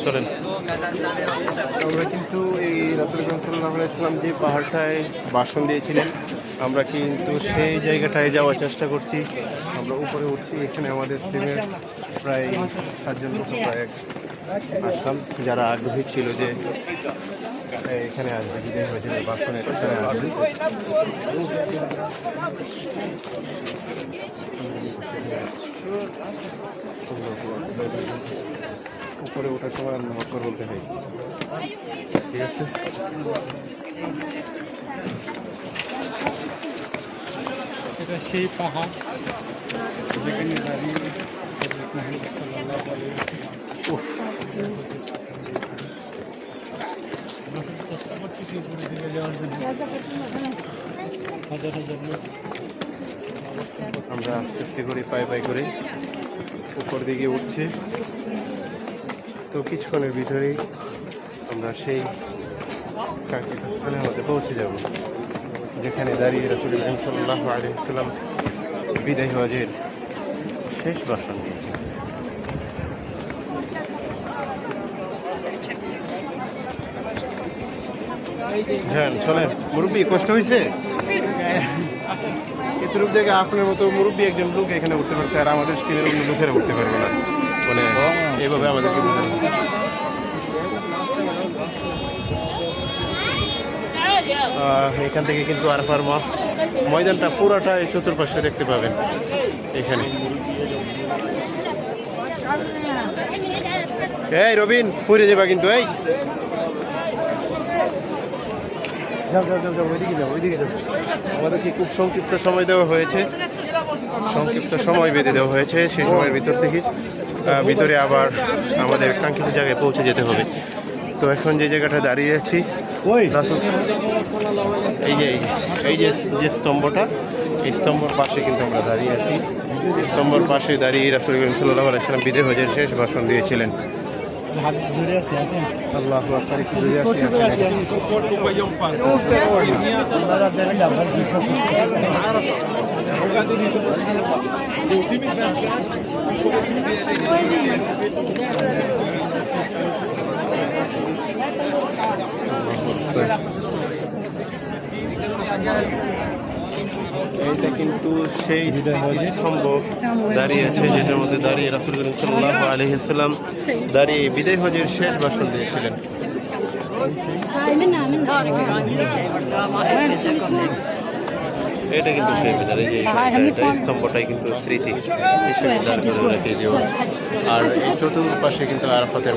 চলেন। আমরা কিন্তু এই রাসূল আকরাম সাল্লাল্লাহু আলাইহি ওয়াসাল্লাম যে পাহাড়টায় ভাষণ দিয়েছিলেন, আমরা কিন্তু সেই জায়গাটায় যাওয়ার চেষ্টা করছি। আমরা উপরে উঠছি। এখানে আমাদের টিমের প্রায় 7 জন লোক প্রায় আসলাম, যারা আগ্রহী ছিল যে এখানে আসবে, বিদায় হয়েছিল ভাষণে এখানে আসবে। উপরে ওঠার সময় আল্লাহু আকবার বলতে হয়, ঠিক আছে? এটা সেই পাহাড় যেখানে দাঁড়িয়ে হযরত মুহাম্মদ সাল্লাল্লাহু আলাইহি ওয়াসাল্লাম চেষ্টা করতেছি উপরে দিকে যাওয়ার জন্য। হাজার হাজার লোক আমরা আস্তে আস্তে করে পায়ে করে উপর দিকে উঠছে। তো কিছুক্ষণের ভিতরেই আমরা সেই কাঙ্ক্ষিত স্থানের মধ্যে পৌঁছে যাব, যেখানে দাঁড়িয়ে রাসূল ইব্রাহিম সাল্লাল্লাহু আলাইহি ওয়াসাল্লাম বিদায় হজের শেষ ভাষণ দিয়েছেন। হ্যাঁ চলেন। মুরব্বী কষ্ট হয়েছে? এতটুক থেকে আপনার মতো মুরব্বী একজন লোক এখানে উঠতে পারছে, আর আমাদের স্কিনের অন্য লোকেরা উঠতে পারবে না, মানে এইভাবে আমাদেরকে এখান থেকে কিন্তু আরাফার ময়দানটা পুরাটা এই চতুর্পাশে দেখতে পাবেন। এখানে এই রবিন পুরে যাবা কিন্তু, এই যাও যাও যাও যাও, ওইদিকে যাও, ওইদিকে যাও। আমাদেরকে খুব সংক্ষিপ্ত সময় দেওয়া হয়েছে, সংক্ষিপ্ত সময় বেঁধে দেওয়া হয়েছে। সেই সময়ের ভিতর থেকে ভিতরে আবার আমাদের কাঙ্ক্ষিত জায়গায় পৌঁছে যেতে হবে। তো এখন যে জায়গাটা দাঁড়িয়ে আছি, এই যে এই যে যে স্তম্ভটা, এই স্তম্ভর পাশে কিন্তু আমরা দাঁড়িয়ে আছি। স্তম্ভর পাশে দাঁড়িয়ে রাসূল করিম সাল্লাল্লাহু আলাইহি ওয়াসাল্লাম বিদায় হজের শেষ ভাষণ দিয়েছিলেন। আল্লাহু আকবার, কি দূরে আছি এইটা কিন্তু সেই স্তম্ভ দাঁড়িয়ে আছে, যেটার মধ্যে দাঁড়িয়ে রাসূল করিম সাল্লাল্লাহু আলাইহি ওয়াসাল্লাম দাঁড়িয়ে বিদায় হজের শেষ ভাষণ দিয়েছিলেন। এটা কিন্তু সেই বিদায়, এই যে স্তম্ভটাই কিন্তু স্মৃতি হিসেবে দাঁড় করে রেখে দেওয়া। আর এই চতুর্পাশে কিন্তু আরাফাতের